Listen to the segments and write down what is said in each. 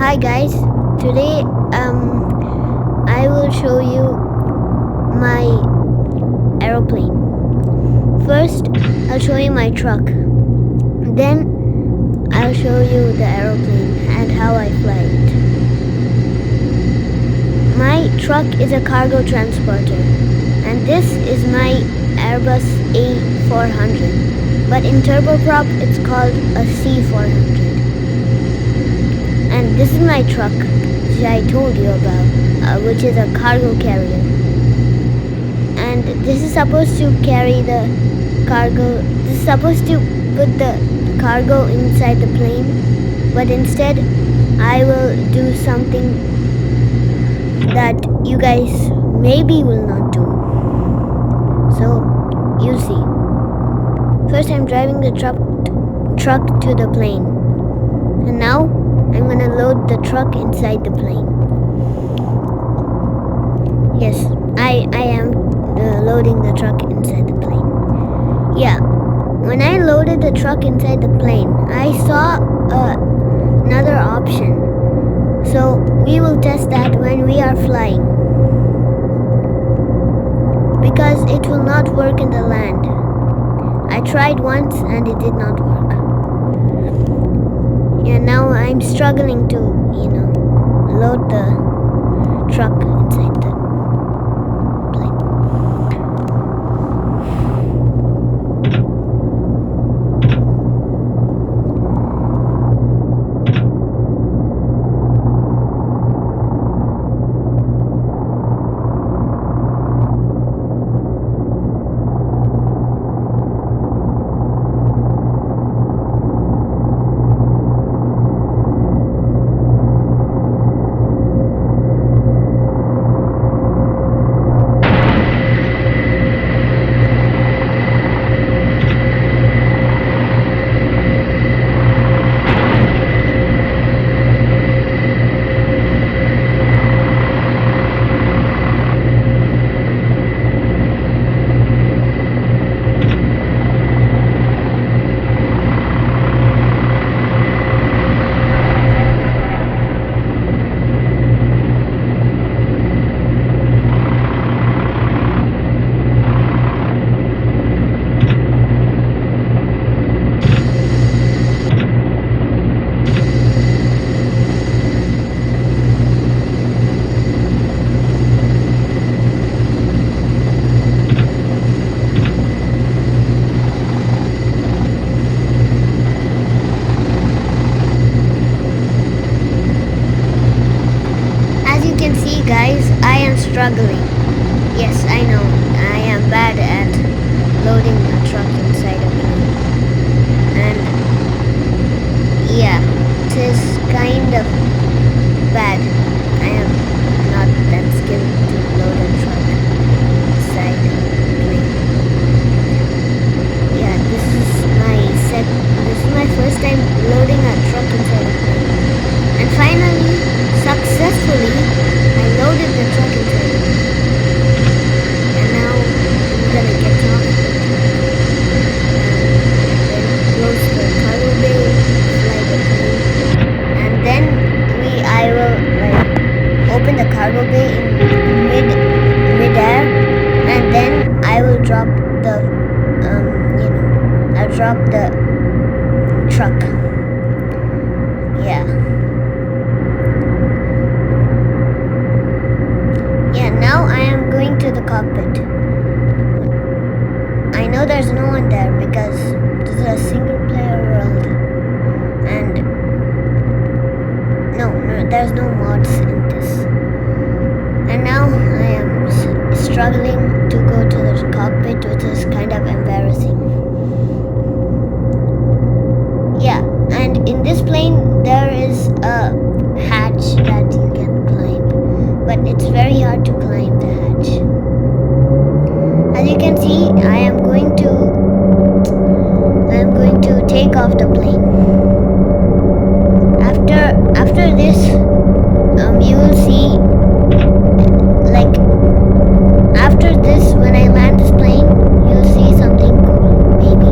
Hi guys, today I will show you my aeroplane. First I'll show you my truck, then I'll show you the aeroplane and how I fly it. My truck is a cargo transporter and this is my Airbus A400, but in turboprop it's called a C400. And this is my truck, which I told you about, which is a cargo carrier. And this is supposed to carry the cargo. This is supposed to put the cargo inside the plane, but instead I will do something that you guys maybe will not do. So you see. First I'm driving the truck to the plane, and now I'm gonna load the truck inside the plane. Yes, I am loading the truck inside the plane. Yeah, when I loaded the truck inside the plane, I saw another option. So we will test that when we are flying, because it will not work in the land. I tried once and it did not work. Yeah, now I'm struggling to, load the truck inside the plane. Guys, I am struggling. Yes, I know. I am bad at loading a truck inside a plane. And yeah, it is kind of bad. I am not that skilled to load a truck inside a plane. Yeah, this is my first time loading a truck inside a plane. And finally, successfully, I loaded the truck inside the plane. And now I'm gonna get off the truck and then close the cargo bay, fly the plane, and then I will open the cargo bay in mid-air, and then I will drop the I'll drop the truck. Yeah. Now I am going to the cockpit. I know there's no one there because this is a single player world, and no, there's no mods in this. And now I am struggling to go to the cockpit, which is kind of embarrassing. Yeah, and in this plane there is a hatch that you can climb, but it's very hard to climb the hatch. As you can see, I am going to take off the plane. After this, you will see, after this, when I land this plane, you'll see something cool, maybe.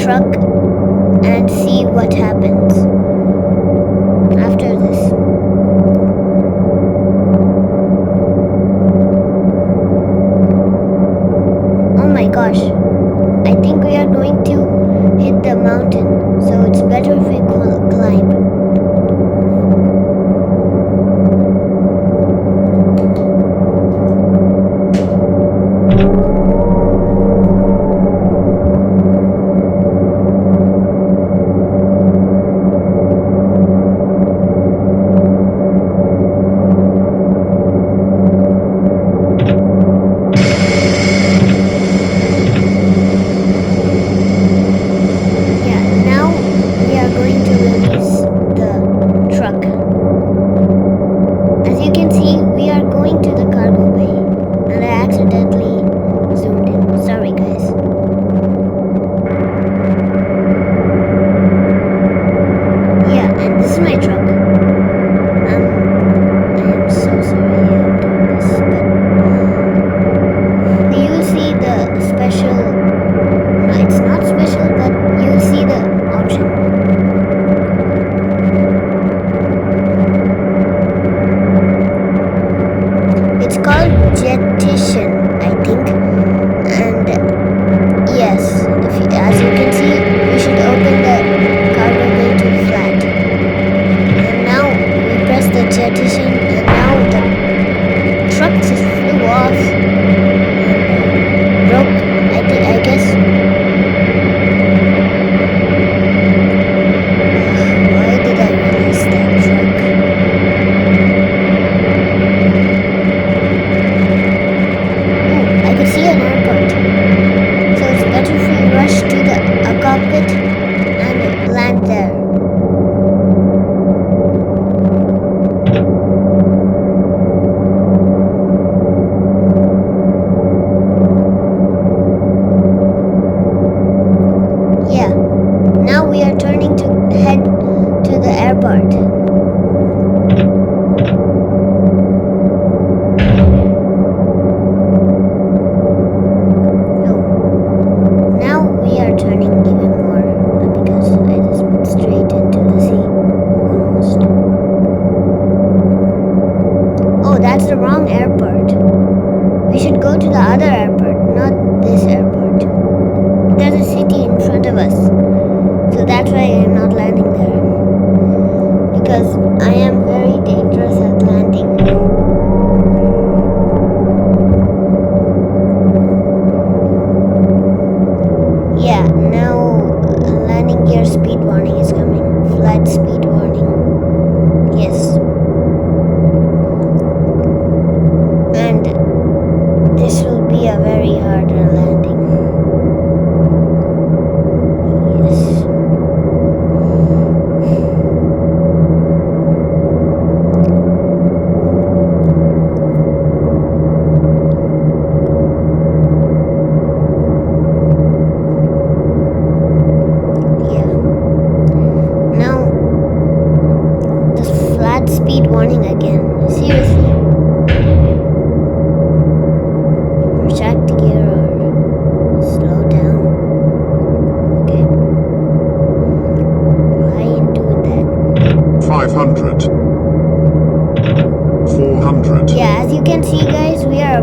truck and see what happens after this. Oh my gosh, I think we are going to hit the mountain, so it's better if we climb.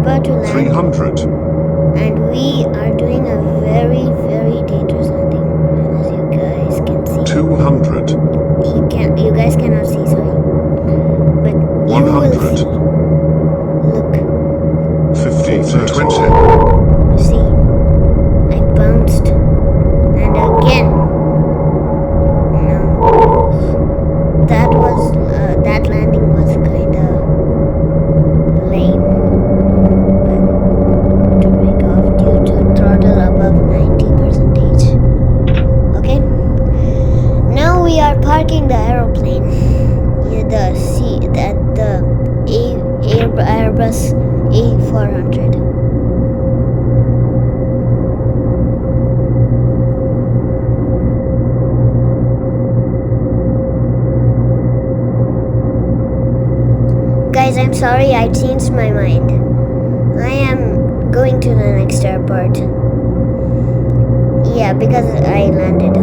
about to land. 300. And we are doing a very, very dangerous landing, as you guys can see. 200. You guys cannot see, sorry. But you 100. will see. Look. 50, 20. See? I bounced. And again. No. That landing was kinda lame. But to break off due to throttle above 90%. Okay? Now we are parking the aeroplane. Airbus A400. Guys, I'm sorry, I changed my mind. I am going to the next airport. Yeah, because I landed.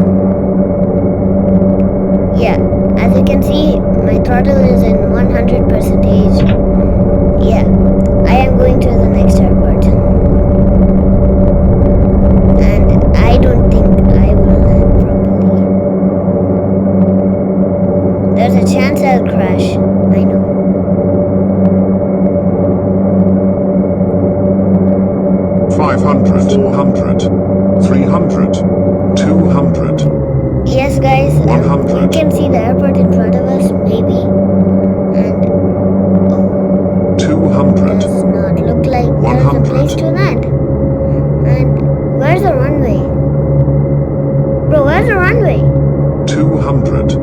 Yeah, as you can see, my throttle is in 100%. Yeah, I am going to the next airport. And I don't think I will land properly. There's a chance I'll crash. I know. 500, 400, 300, 200, Yes, guys, you 100, can see the airport in front of us, maybe. And oh, 200, does not look like there's a place 100, to land. And where's the runway? Bro, where's the runway? 200,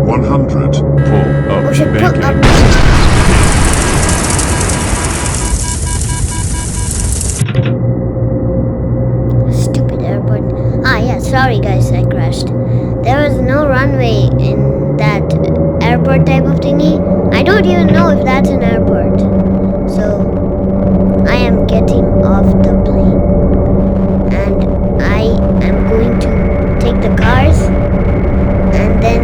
100, Pull up Oh shit, pull banking. up. Stupid airport. Ah, yeah, sorry guys, I crashed. There was no runway in that airport type of thingy. I don't even know if that's an airport. So, I am getting off the plane. And I am going to take the cars and then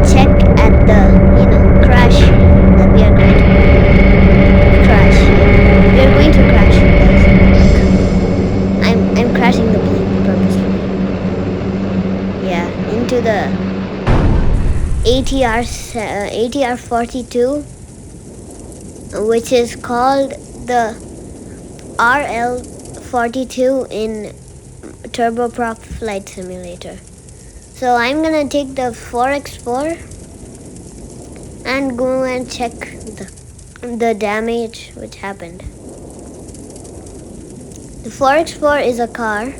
check at the, crash that we are going to crash. We are going to crash, guys. I'm crashing the plane purposefully. Yeah, into the ATR 42, which is called the RL 42 in Turboprop Flight Simulator. So I'm gonna take the 4x4 and go and check the damage which happened. The 4x4 is a car.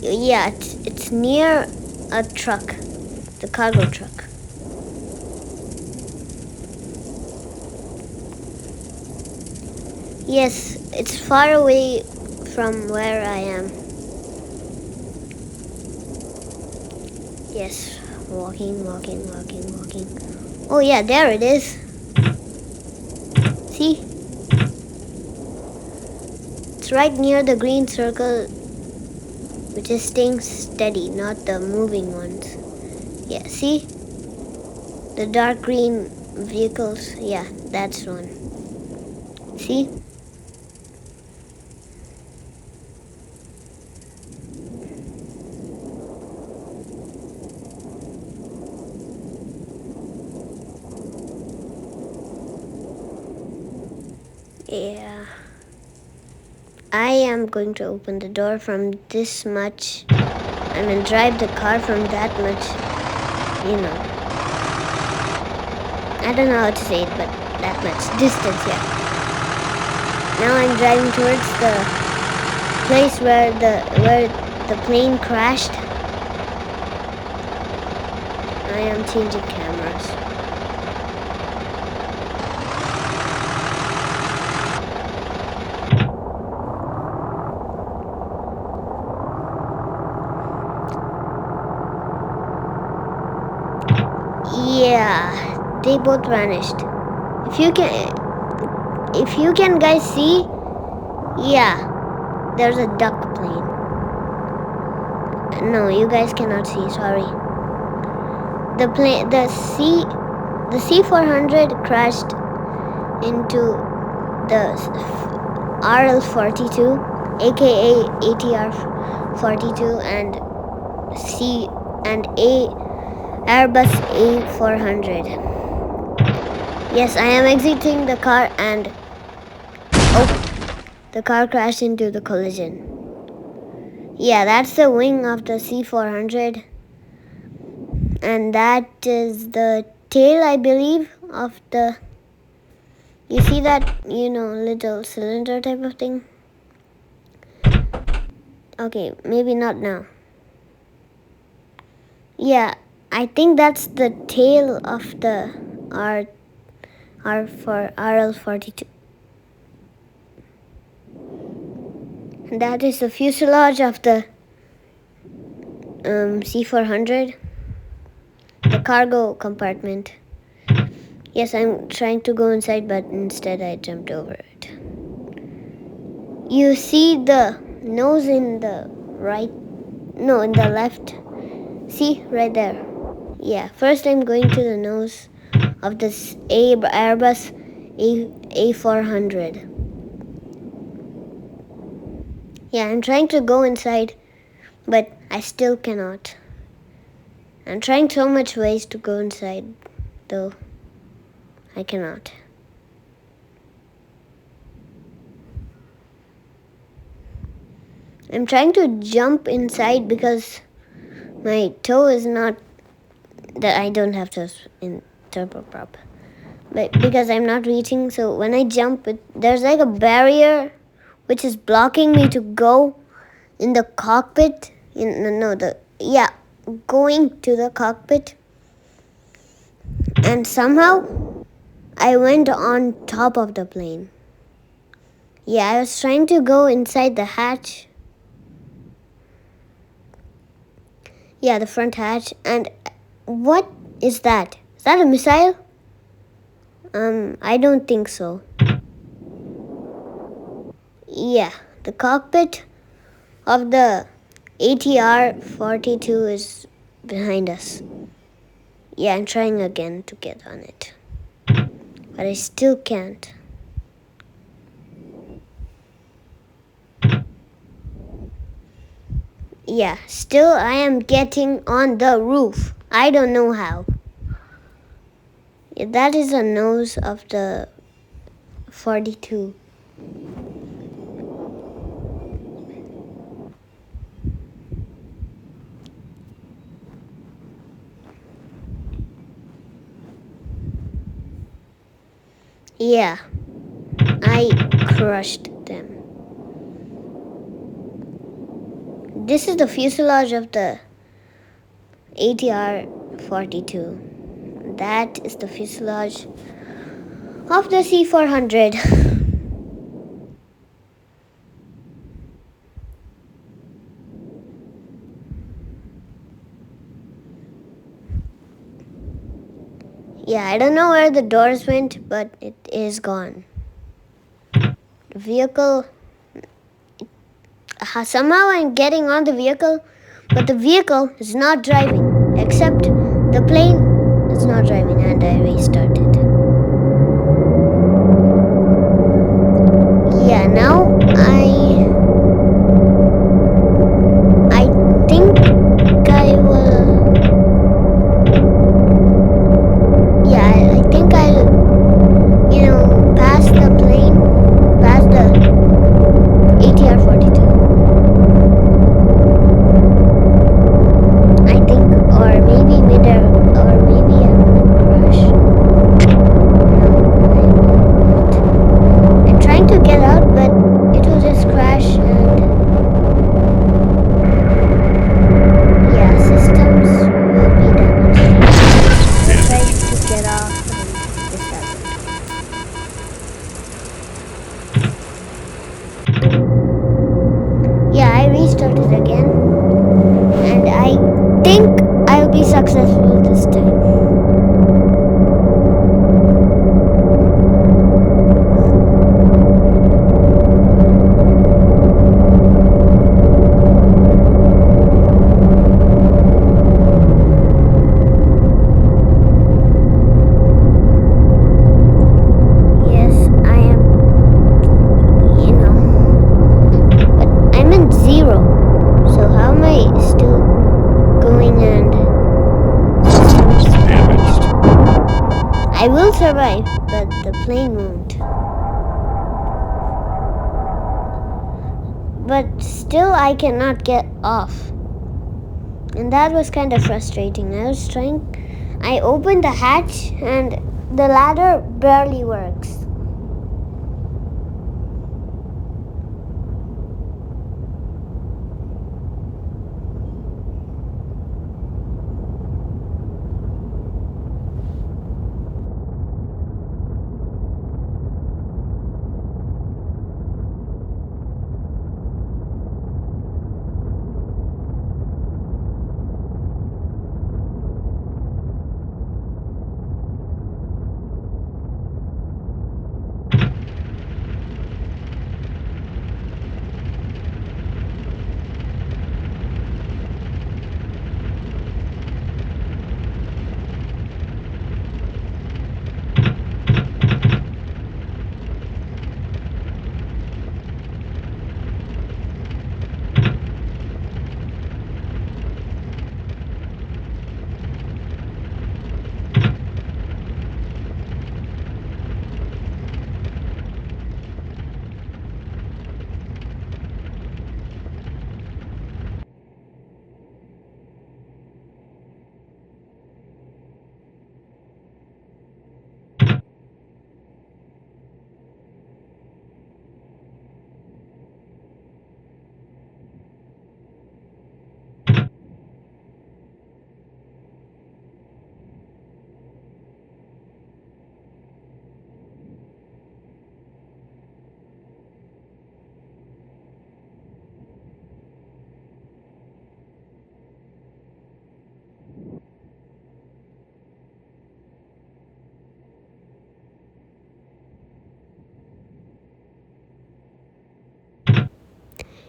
Yeah, it's near a truck, the cargo truck. Yes, it's far away from where I am. Yes, walking. Oh yeah, there it is. See? It's right near the green circle, which is staying steady, not the moving ones. Yeah, see? The dark green vehicles. Yeah, that's one. See? Yeah. I am going to open the door from this much. I mean, drive the car from that much, I don't know how to say it, but that much distance, yeah. Now I'm driving towards the place where the plane crashed. I am changing cameras. Yeah, they both vanished. If you can guys see, yeah, there's a duck plane. No, you guys cannot see, sorry. The C400 crashed into the RL42, aka ATR 42, and Airbus A400. Yes, I am exiting the car and the car crashed into the collision. Yeah, that's the wing of the C400. And that is the tail, I believe, of the... You see that, little cylinder type of thing? Okay, maybe not now. Yeah, I think that's the tail of the RL42. And that is the fuselage of the C400. The cargo compartment. Yes, I'm trying to go inside, but instead I jumped over it. You see the nose in the right, no, in the left. See, right there. Yeah, first I'm going to the nose of this Airbus A400. Yeah, I'm trying to go inside, but I still cannot. I'm trying so much ways to go inside, though I cannot. I'm trying to jump inside because my toe is not, that I don't have toes in turboprop, but because I'm not reaching, so when I jump, there's like a barrier which is blocking me to go in the cockpit. Going to the cockpit, and somehow I went on top of the plane. Yeah, I was trying to go inside the hatch. Yeah, the front hatch. And what is that? Is that a missile? I don't think so. Yeah, the cockpit of the ATR-42 is behind us. Yeah, I'm trying again to get on it, but I still can't. Yeah, still I am getting on the roof. I don't know how. Yeah, that is the nose of the 42. Yeah, I crushed them. This is the fuselage of the ATR-42. That is the fuselage of the C-400. Yeah, I don't know where the doors went, but it is gone. The vehicle, somehow I'm getting on the vehicle, but the vehicle is not driving, except the plane is not driving, and I restarted. Yeah, now I think I will. Yeah, I think I'll, pass the plane, pass the ATR-42. I think, or maybe midair, or maybe I will crash. No, I will not. I'm trying to get out, but it will just crash and yeah, systems will be damaged. I tried to get off and this happened. Yeah, I restarted again, and I think I'll be successful this time. Yes, I am, but I'm in zero. So how am I still going and systems damaged? I will survive, but the plane won't. But still I cannot get off. And that was kind of frustrating. I opened the hatch and the ladder barely works.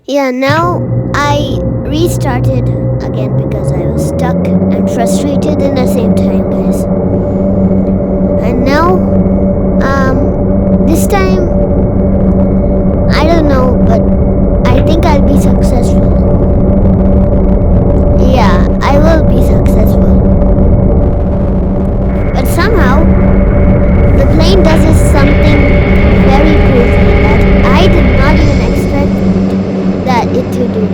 Yeah, now I restarted again because I was stuck and frustrated in the same time, guys. And now, this time, I don't know, but I think I'll be successful. Yeah, I will be successful. But somehow, the plane does something very crazy that I did not even expect that it to do.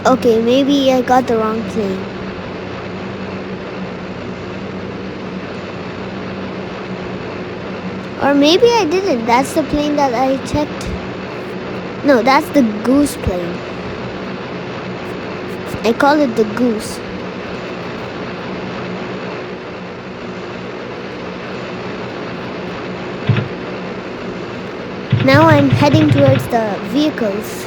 Okay, maybe I got the wrong plane. Or maybe I didn't. That's the plane that I checked. No, that's the goose plane. I call it the goose. Now I'm heading towards the vehicles.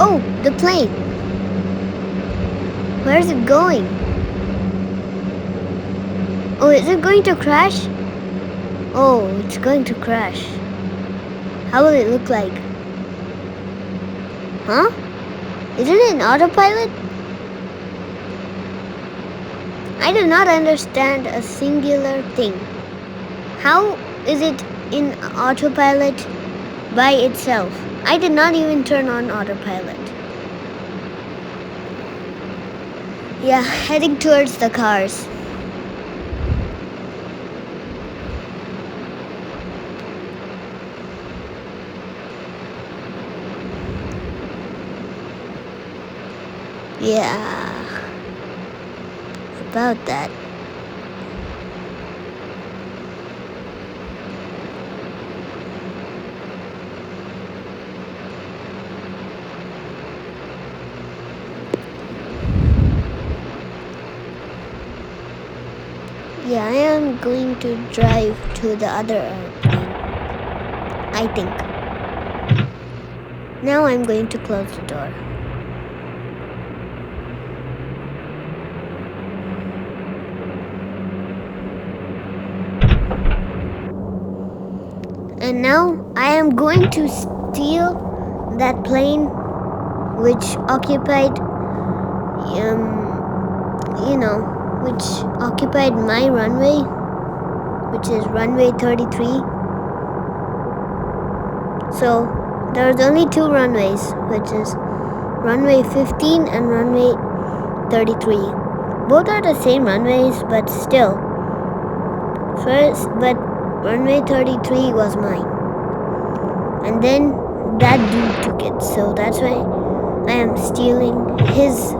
Oh, the plane. Where's it going? Oh, is it going to crash? Oh, it's going to crash. How will it look like? Huh? Isn't it an autopilot? I do not understand a singular thing. How is it in autopilot by itself? I did not even turn on autopilot. Yeah, heading towards the cars. Yeah, about that. Yeah, I am going to drive to the other airplane. I think. Now I'm going to close the door. And now I am going to steal that plane which occupied, which occupied my runway, which is runway 33. So there's only two runways, which is runway 15 and runway 33. Both are the same runways, but still. But runway 33 was mine. And then that dude took it, so that's why I am stealing his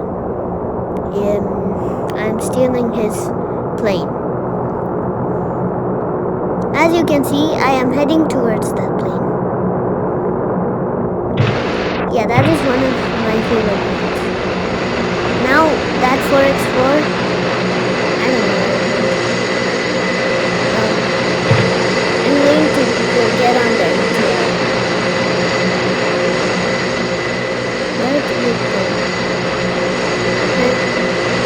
plane. As you can see, I am heading towards that plane. Yeah, that is one of my favorite planes. Now that 4x4, I don't know. I'm going to get on there. Where did it go?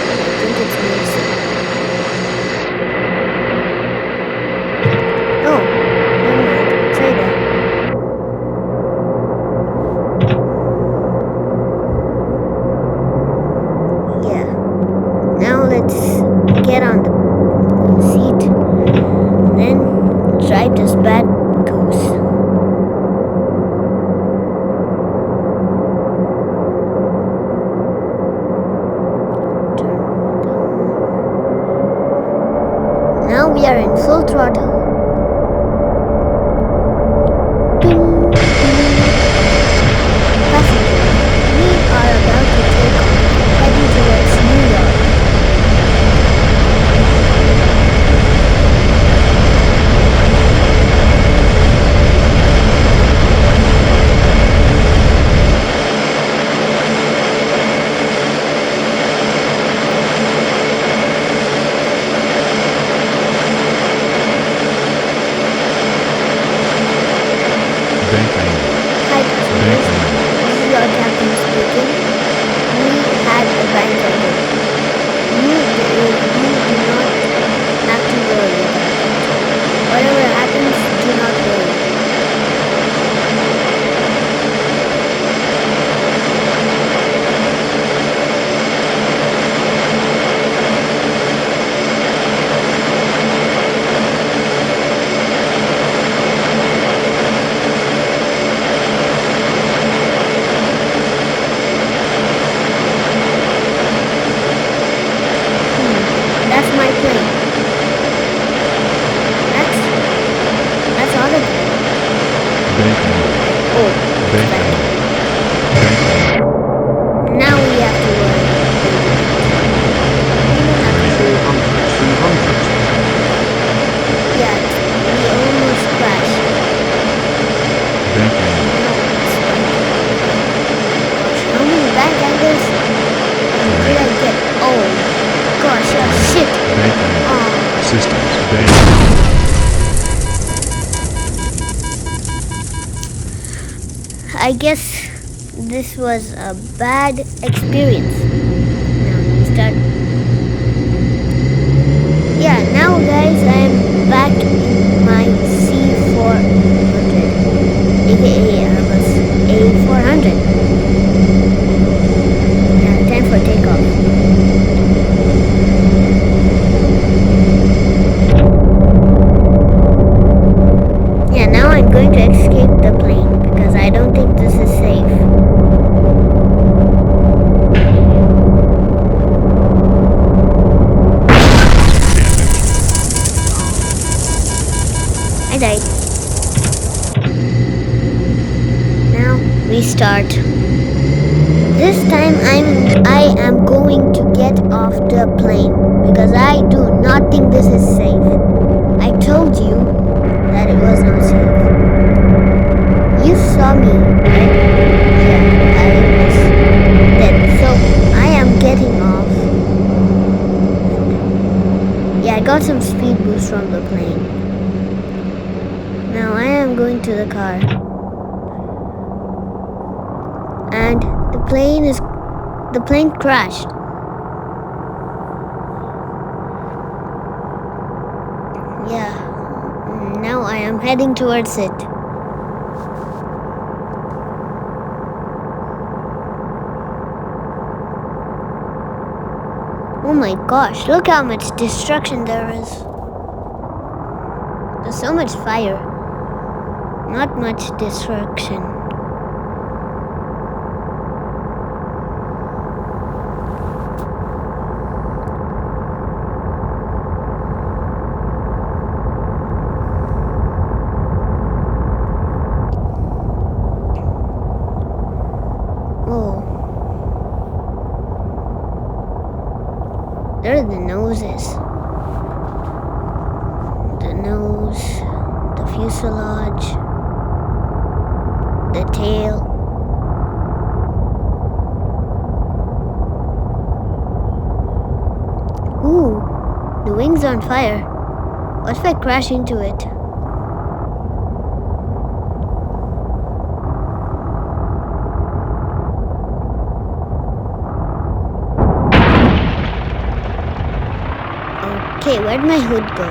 I think it's missing. Oh, never mind. Try that. Yeah. Now Full throttle. Ding, ding. Passenger, we are about to take off, heading towards New York. Bank angle. Hi passengers, this is your captain speaking. We had a bank angle. You do not have to worry about that. Whatever happens, do not worry. That's my plane. That's autoplane. Bank angle. Oh, Bank angle. Bank angle. now we have to worry. We don't have to worry. 400, 300. Yeah, we almost crashed. Bank angle. No, it's bank angle. Gosh, how many bank angles did I get? Oh my gosh, yeah, shit. Bank angle. Oh, Systems. Bank. I guess this was a bad experience. Now we start. Yeah, now guys, I am back in my C400, aka Airbus A400. Yeah, time for takeoff. Yeah, now I'm going to escape the plane because I don't think this is safe. I died. Now we start. This time I am going to get off the plane because I do not think this is safe. I told you that it was not safe. You saw me, right? Yeah, I was dead. So I am getting off. Yeah, I got some speed boost from the plane. Now I am going to the car. And the plane crashed. Yeah. Now I am heading towards it. Oh my gosh, look how much destruction there is. There's so much fire. Not much destruction. Oh. There are the noses. The nose, the fuselage, the tail. Ooh, the wing's on fire. What if I crash into it? Okay, where'd my hood go?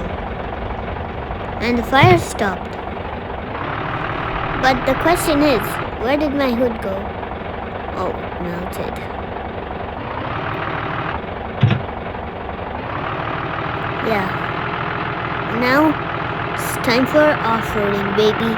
And the fire stopped. But the question is, where did my hood go? Oh, melted. Yeah. Now, it's time for off-roading, baby.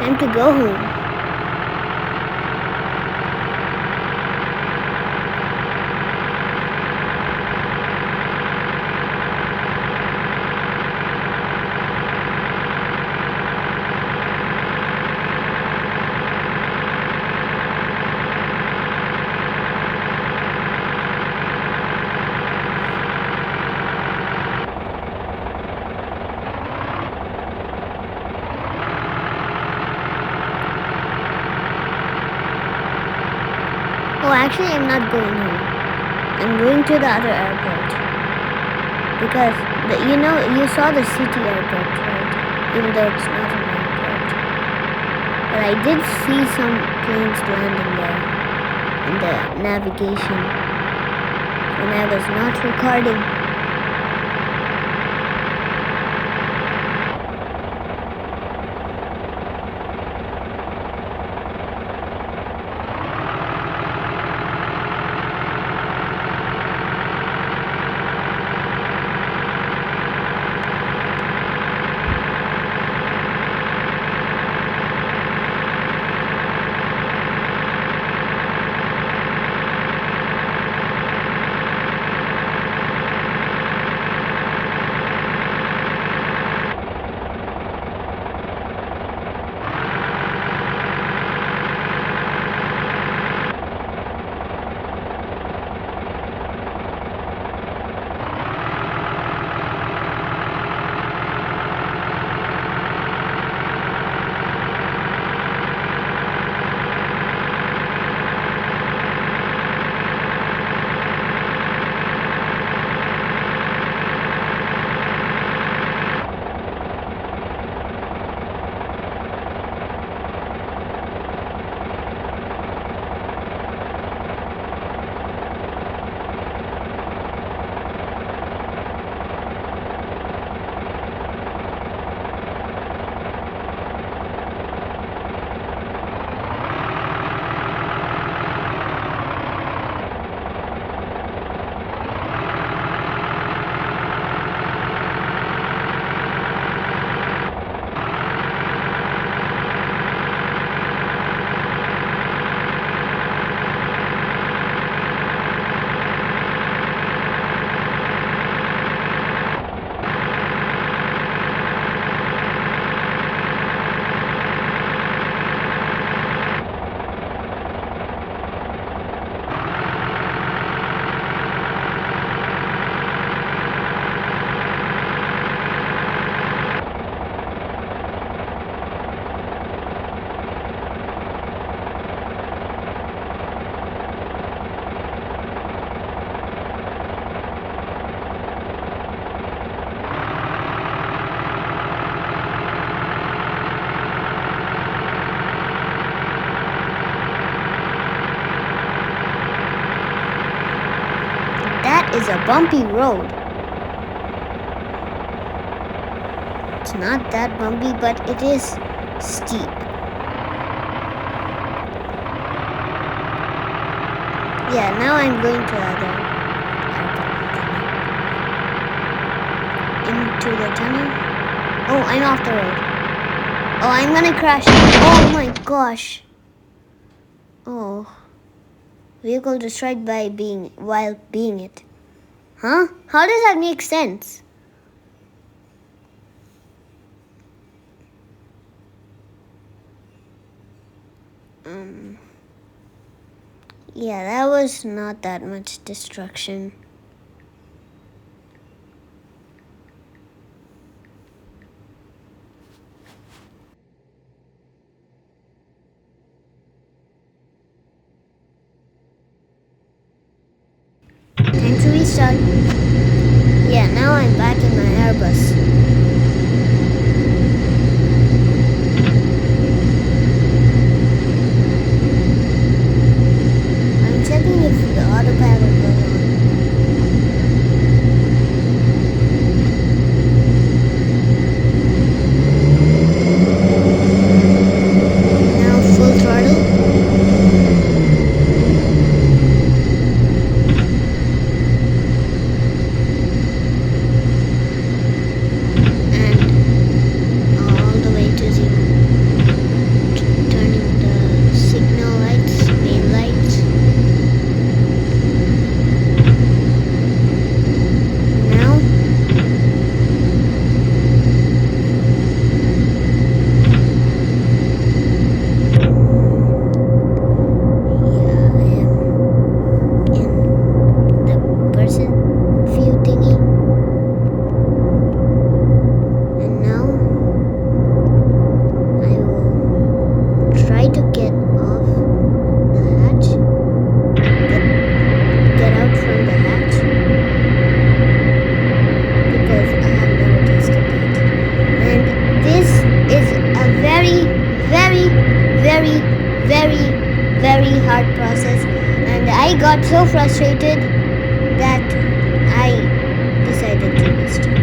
Time to go home. Oh, actually, I'm not going home. I'm going to the other airport. Because, you saw the city airport, right? Even though it's not an airport. But I did see some planes landing there in the navigation when I was not recording. That is a bumpy road. It's not that bumpy, but it is steep. Yeah, now I'm going to the other airport. Into the tunnel. Oh, I'm off the road. Oh, I'm gonna crash. Oh my gosh. Oh. Vehicle destroyed while being it. Huh? How does that make sense? Yeah, that was not that much destruction. Time to restart. Yeah, now I'm back in my Airbus. I'm checking if the autopilot was on. Now full throttle. hard process, and I got so frustrated that I decided to restart.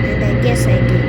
And I guess I did.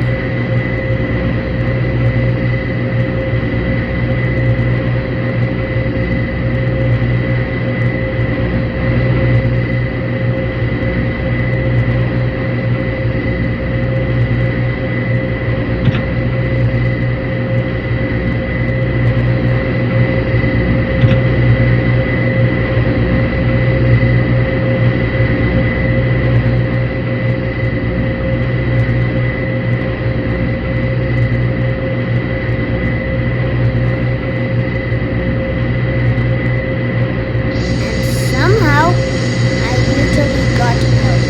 Somehow, I literally got out.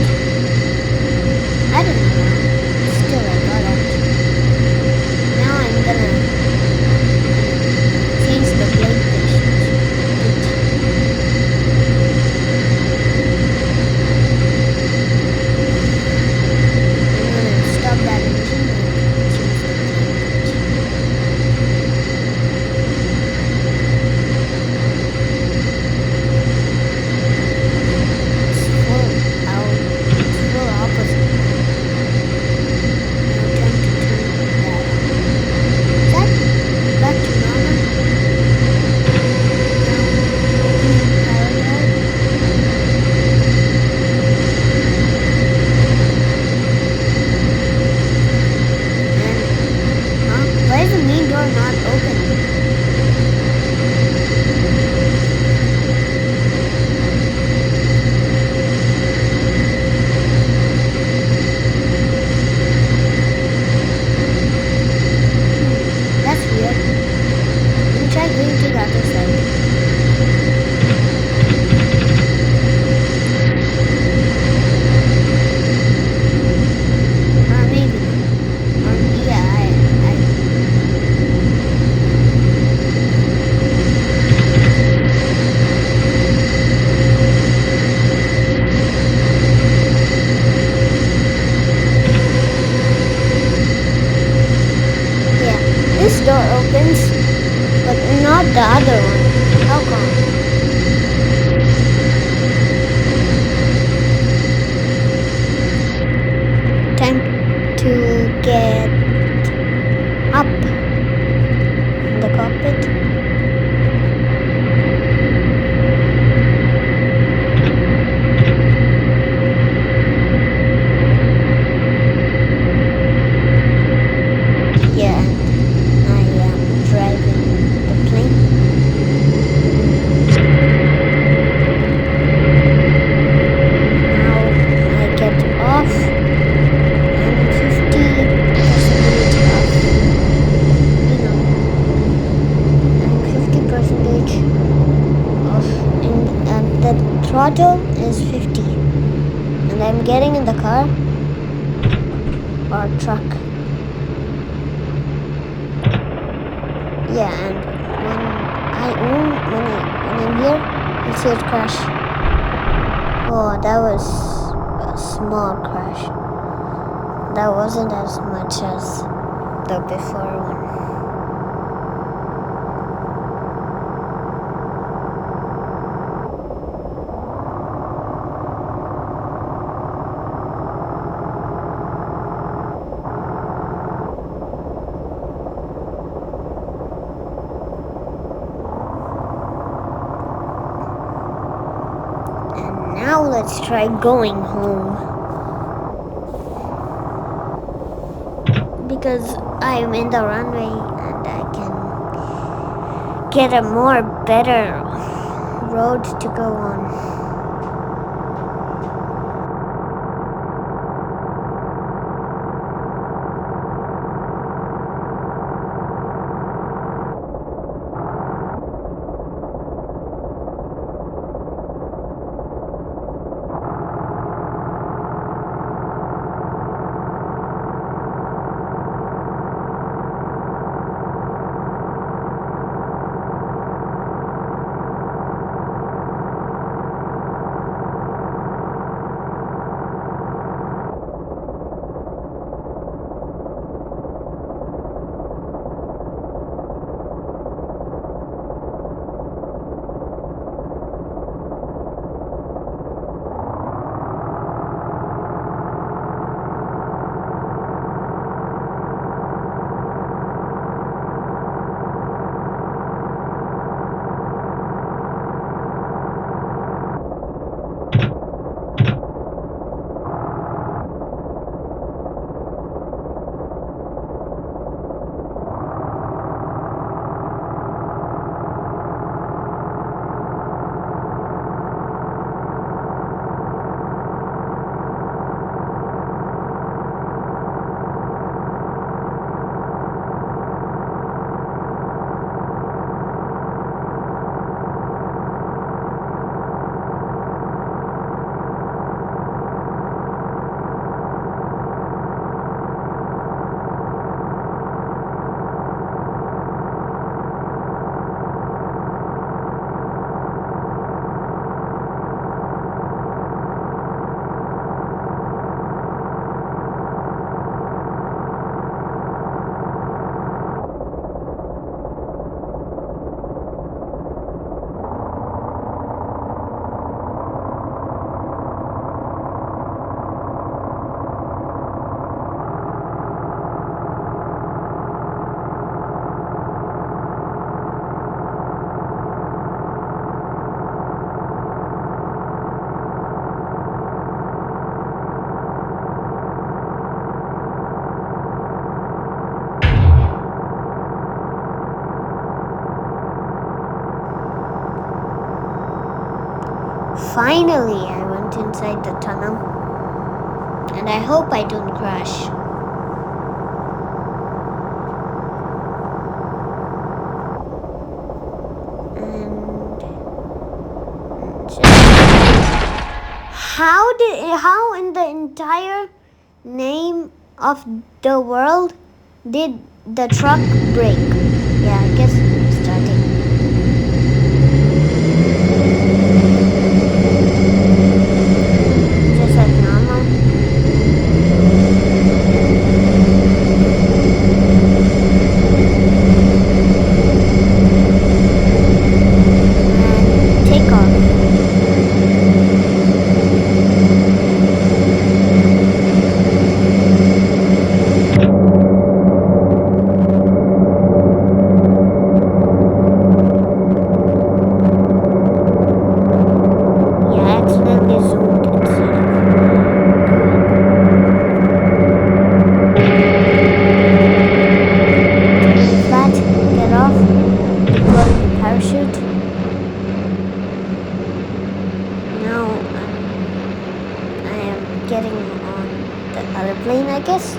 I don't know how. Still, I got out. Now I'm gonna change the blade position. I'm gonna stop that engine and change the blade full opposite. Now time to turn that on. Is that back to normal? Now opening the power door. And why is the main door not open? That's weird. Let me try going to the other side. Maybe not. Yeah, yeah. This door opens, but not the other one. How come? Time to get up in the cockpit. Yeah, I am driving the plane. Now I get off. I'm 50% off. You know, I'm 50% off, and the throttle is 50. And I'm getting in the car or truck. Yeah, and when I'm here, you see it crash. Oh, that was a small crash. That wasn't as much as the before one. Now let's try going home. Because I'm in the runway and I can get a better road to go on. Finally, I went inside the tunnel. And I hope I don't crash. How in the entire name of the world did the truck break? Yeah, I guess I'm starting. Just like normal. And take off. Getting on the other plane, I guess.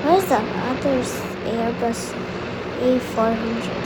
Where's the other Airbus A400?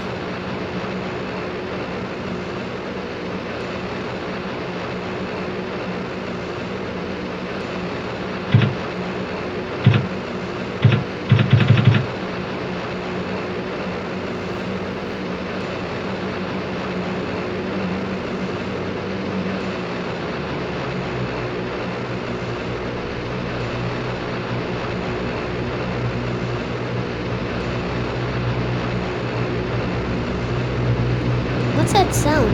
What's that sound?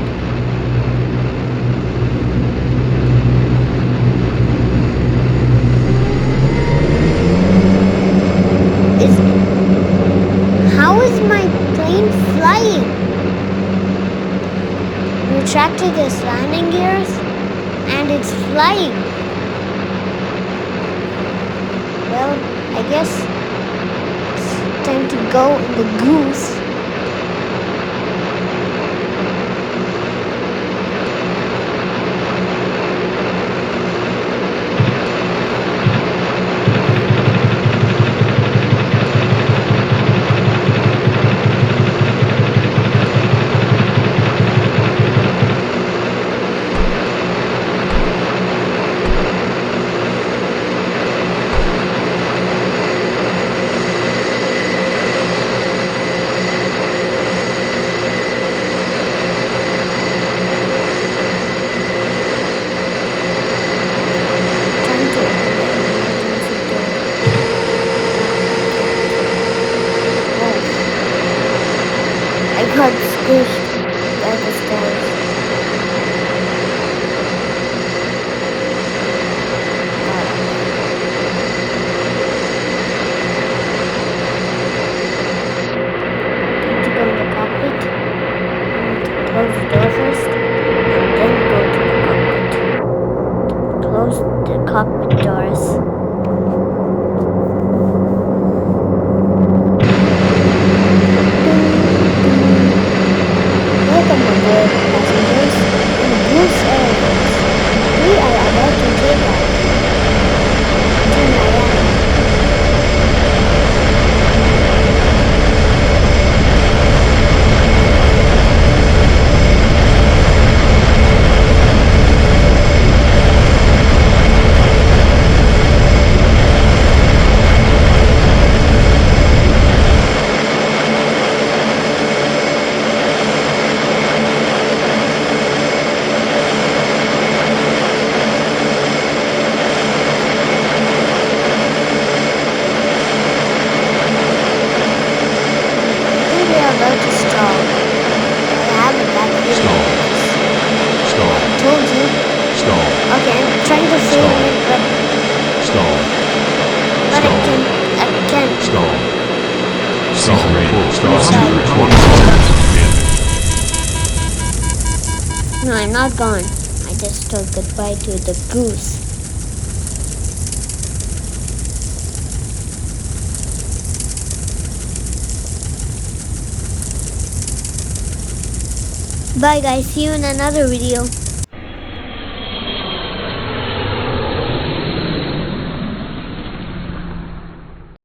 How is my plane flying? Retracted its landing gears and it's flying. Well, I guess it's time to go in the goose. Got squished by the stairs. Time to go in the cockpit. Close the door first, and then go to the cockpit. Close the cockpit doors. Welcome aboard, passengers, in Goose Airways. We are about to take off to Miami. About to stall. I haven't that Stall. Stall. I told you. Stall. Okay, I'm trying to save it, but Stall. I can't. Stall. Stall. Stall. Stall. No, I'm not gone. I just told goodbye to the goose. Bye guys, see you in another video.